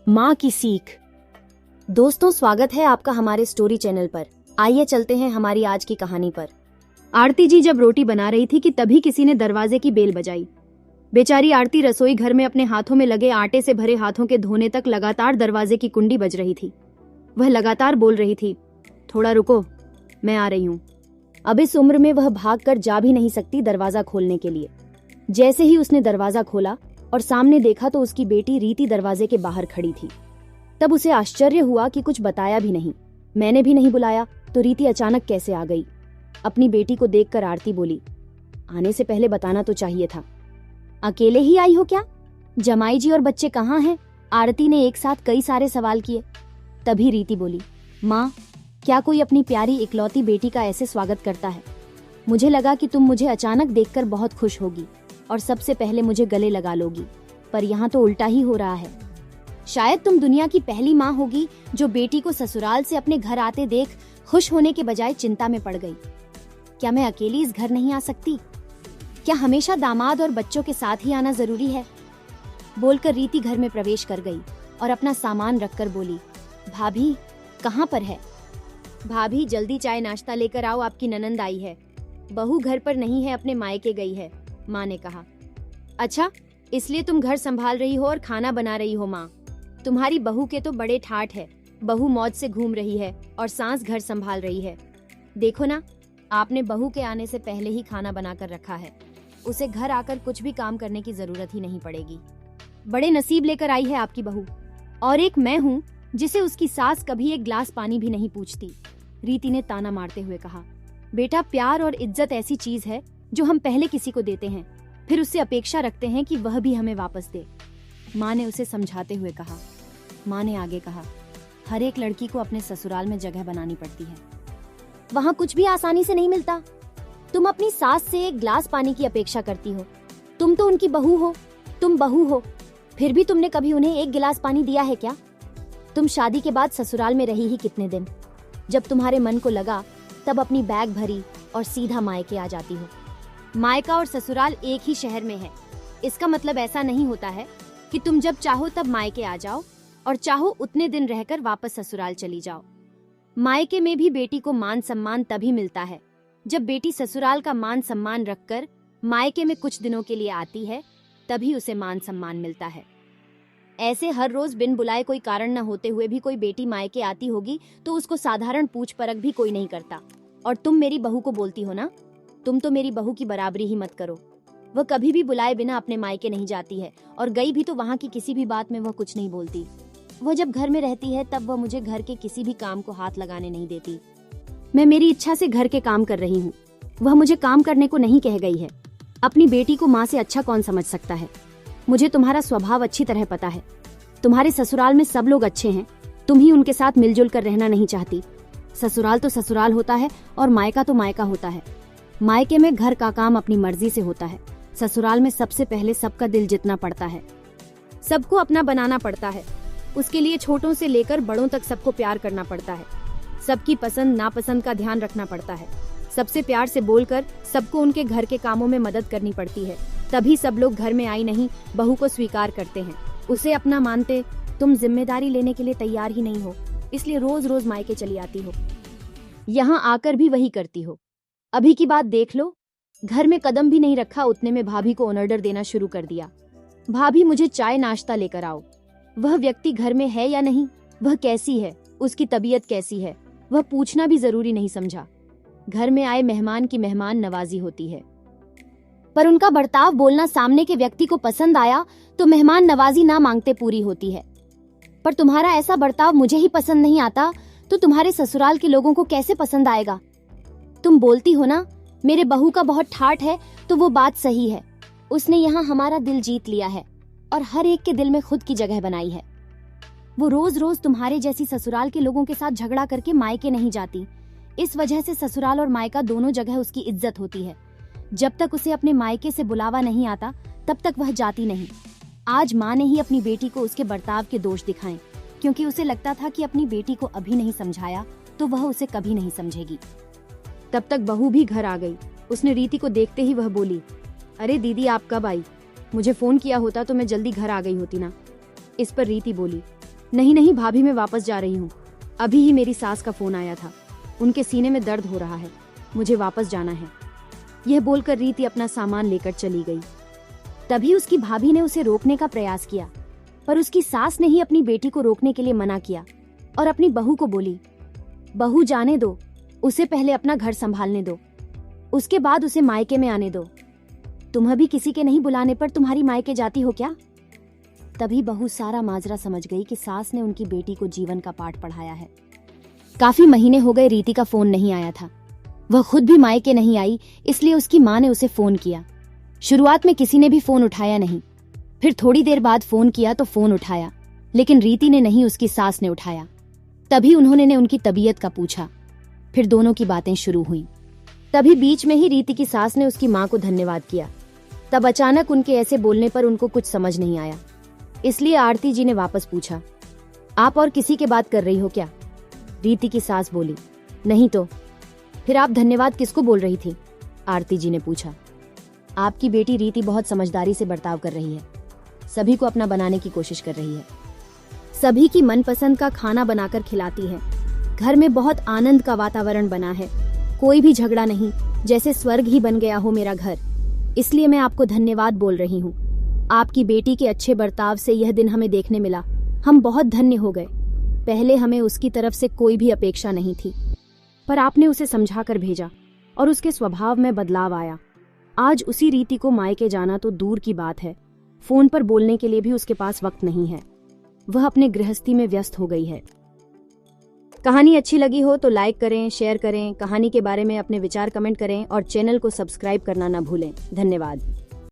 माँ की सीख। दोस्तों, स्वागत है आपका हमारे स्टोरी चैनल पर। आइए चलते हैं हमारी आज की कहानी पर। आरती जी जब रोटी बना रही थी कि तभी किसी ने दरवाजे की बेल बजाई। बेचारी आरती रसोई घर में अपने हाथों में लगे आटे से भरे हाथों के धोने तक लगातार दरवाजे की कुंडी बज रही थी। वह लगातार बोल रही थी, थोड़ा रुको, मैं आ रही हूँ। अब इस उम्र में वह भागकर जा भी नहीं सकती दरवाजा खोलने के लिए। जैसे ही उसने दरवाजा खोला और सामने देखा तो उसकी बेटी रीति दरवाजे के बाहर खड़ी थी। तब उसे आश्चर्य हुआ कि कुछ बताया भी नहीं, मैंने भी नहीं बुलाया, तो रीति अचानक कैसे आ गई। अपनी बेटी को देखकर आरती बोली, आने से पहले बताना तो चाहिए था। अकेले ही आई हो क्या? जमाई जी और बच्चे कहाँ हैं? आरती ने एक साथ कई सारे सवाल किए। तभी रीति बोली, माँ, क्या कोई अपनी प्यारी इकलौती बेटी का ऐसे स्वागत करता है? मुझे लगा कि तुम मुझे अचानक देखकर बहुत खुश होगी और सबसे पहले मुझे गले लगा लोगी, पर यहाँ तो उल्टा ही हो रहा है। शायद तुम दुनिया की पहली माँ होगी जो बेटी को ससुराल से अपने घर आते देख खुश होने के बजाय चिंता में पड़ गई। क्या मैं अकेली इस घर नहीं आ सकती? क्या हमेशा दामाद और बच्चों के साथ ही आना जरूरी है? बोलकर रीति घर में प्रवेश कर गई और अपना सामान रखकर बोली, भाभी कहाँ पर है? भाभी जल्दी चाय नाश्ता लेकर आओ, आपकी ननंद आई है। बहू घर पर नहीं है, अपने मायके गई है, माँ ने कहा। अच्छा, इसलिए तुम घर संभाल रही हो और खाना बना रही हो? माँ, तुम्हारी बहू के तो बड़े ठाठ है। बहू मौज से घूम रही है और सास घर संभाल रही है। देखो ना, आपने बहू के आने से पहले ही खाना बनाकर रखा है। उसे घर आकर कुछ भी काम करने की जरूरत ही नहीं पड़ेगी। बड़े नसीब लेकर आई है आपकी बहू। और एक मैं हूँ जिसे उसकी सास कभी एक गिलास पानी भी नहीं पूछती, रीति ने ताना मारते हुए कहा। बेटा, प्यार और इज्जत ऐसी चीज है जो हम पहले किसी को देते हैं, फिर उससे अपेक्षा रखते हैं कि वह भी हमें वापस दे, माँ ने उसे समझाते हुए कहा। माँ ने आगे कहा, हर एक लड़की को अपने ससुराल में जगह बनानी पड़ती है। वहाँ कुछ भी आसानी से नहीं मिलता। तुम अपनी सास से एक गिलास पानी की अपेक्षा करती हो। तुम तो उनकी बहू हो, तुम बहू हो, फिर भी तुमने कभी उन्हें एक गिलास पानी दिया है क्या? तुम शादी के बाद ससुराल में रही ही कितने दिन? जब तुम्हारे मन को लगा तब अपनी बैग भरी और सीधा मायके आ जाती हो। मायका और ससुराल एक ही शहर में है। इसका मतलब ऐसा नहीं होता है कि तुम जब चाहो तब मायके आ जाओ और चाहो उतने दिन रहकर वापस ससुराल चली जाओ। मायके में भी बेटी को मान सम्मान तभी मिलता है जब बेटी ससुराल का मान सम्मान रखकर मायके में कुछ दिनों के लिए आती है, तभी उसे मान सम्मान मिलता है। ऐसे हर रोज बिन बुलाए कोई कारण न होते हुए भी कोई बेटी मायके आती होगी तो उसको साधारण पूछ परख भी कोई नहीं करता। और तुम मेरी बहू को बोलती हो ना, तुम तो मेरी बहू की बराबरी ही मत करो। वह कभी भी बुलाए बिना अपने मायके नहीं जाती है, और गई भी तो वहाँ की किसी भी बात में वह कुछ नहीं बोलती। वह जब घर में रहती है तब वह मुझे घर के किसी भी काम को हाथ लगाने नहीं देती। मैं मेरी इच्छा से घर के काम कर रही हूँ, वह मुझे काम करने को नहीं कह गई है। अपनी बेटी को माँ से अच्छा कौन समझ सकता है? मुझे तुम्हारा स्वभाव अच्छी तरह पता है। तुम्हारे ससुराल में सब लोग अच्छे हैं, तुम ही उनके साथ मिलजुल कर रहना नहीं चाहती। ससुराल तो ससुराल होता है और मायका तो मायका होता है। मायके में घर का काम अपनी मर्जी से होता है। ससुराल में सबसे पहले सबका दिल जीतना पड़ता है, सबको अपना बनाना पड़ता है। उसके लिए छोटों से लेकर बड़ों तक सबको प्यार करना पड़ता है। सबकी पसंद नापसंद का ध्यान रखना पड़ता है। सबसे प्यार से बोलकर सबको उनके घर के कामों में मदद करनी पड़ती है। तभी सब लोग घर में आई नहीं बहू को स्वीकार करते हैं, उसे अपना मानते। तुम जिम्मेदारी लेने के लिए तैयार ही नहीं हो, इसलिए रोज रोज मायके चली आती हो। यहाँ आकर भी वही करती हो। अभी की बात देख लो, घर में कदम भी नहीं रखा उतने में भाभी को ऑर्डर देना शुरू कर दिया। भाभी, मुझे चाय नाश्ता लेकर आओ। वह व्यक्ति घर में है या नहीं, वह कैसी है, उसकी तबीयत कैसी है, वह पूछना भी जरूरी नहीं समझा। घर में आए मेहमान की मेहमान नवाजी होती है, पर उनका बर्ताव बोलना सामने के व्यक्ति को पसंद आया तो मेहमान नवाजी ना मांगते पूरी होती है। पर तुम्हारा ऐसा बर्ताव मुझे ही पसंद नहीं आता तो तुम्हारे ससुराल के लोगों को कैसे पसंद आएगा? तुम बोलती हो ना मेरे बहू का बहुत ठाठ है, तो वो बात सही है। उसने यहाँ हमारा दिल जीत लिया है और हर एक के दिल में खुद की जगह बनाई है। वो रोज रोज तुम्हारे जैसी ससुराल के लोगों के साथ झगड़ा करके मायके नहीं जाती। इस वजह से ससुराल और मायका दोनों जगह उसकी इज्जत होती है। जब तक उसे अपने मायके से बुलावा नहीं आता तब तक वह जाती नहीं। आज माँ ने ही अपनी बेटी को उसके बर्ताव के दोष दिखाए, क्योंकि उसे लगता था कि अपनी बेटी को अभी नहीं समझाया तो वह उसे कभी नहीं समझेगी। तब तक बहू भी घर आ गई। उसने रीति को देखते ही वह बोली, अरे दीदी, आप कब आई? मुझे फोन किया होता तो मैं जल्दी घर आ गई होती ना। इस पर रीति बोली, नहीं नहीं भाभी, मैं वापस जा रही हूँ। अभी ही मेरी सास का फोन आया था, उनके सीने में दर्द हो रहा है, मुझे वापस जाना है। यह बोलकर रीति अपना सामान लेकर चली गई। तभी उसकी भाभी ने उसे रोकने का प्रयास किया, पर उसकी सास ने ही अपनी बेटी को रोकने के लिए मना किया और अपनी बहू को बोली, बहू जाने दो, उसे पहले अपना घर संभालने दो, उसके बाद उसे मायके में आने दो। तुम अभी किसी के नहीं बुलाने पर तुम्हारी मायके जाती हो क्या? तभी बहू सारा माजरा समझ गई कि सास ने उनकी बेटी को जीवन का पाठ पढ़ाया है। काफी महीने हो गए रीति का फोन नहीं आया था। वह खुद भी मायके नहीं आई, इसलिए उसकी माँ ने उसे फोन किया। शुरुआत में किसी ने भी फोन उठाया नहीं, फिर थोड़ी देर बाद फोन किया तो फोन उठाया, लेकिन रीति ने नहीं, उसकी सास ने उठाया। तभी उन्होंने उनकी तबीयत का पूछा, फिर दोनों की बातें शुरू हुई। तभी बीच में ही रीति की सास ने उसकी माँ को धन्यवाद किया। तब अचानक उनके ऐसे बोलने पर उनको कुछ समझ नहीं आया, इसलिए आरती जी ने वापस पूछा, आप और किसी के बात कर रही हो क्या? रीति की सास बोली, नहीं तो। फिर आप धन्यवाद किसको बोल रही थी? आरती जी ने पूछा। आपकी बेटी रीति बहुत समझदारी से बर्ताव कर रही है, सभी को अपना बनाने की कोशिश कर रही है, सभी की मनपसंद का खाना बनाकर खिलाती है। घर में बहुत आनंद का वातावरण बना है, कोई भी झगड़ा नहीं, जैसे स्वर्ग ही बन गया हो मेरा घर। इसलिए मैं आपको धन्यवाद बोल रही हूँ। आपकी बेटी के अच्छे बर्ताव से यह दिन हमें देखने मिला, हम बहुत धन्य हो गए। पहले हमें उसकी तरफ से कोई भी अपेक्षा नहीं थी, पर आपने उसे समझा कर भेजा और उसके स्वभाव में बदलाव आया। आज उसी रीति को मायके जाना तो दूर की बात है, फोन पर बोलने के लिए भी उसके पास वक्त नहीं है। वह अपने गृहस्थी में व्यस्त हो गई है। कहानी अच्छी लगी हो तो लाइक करें, शेयर करें, कहानी के बारे में अपने विचार कमेंट करें और चैनल को सब्सक्राइब करना न भूलें। धन्यवाद।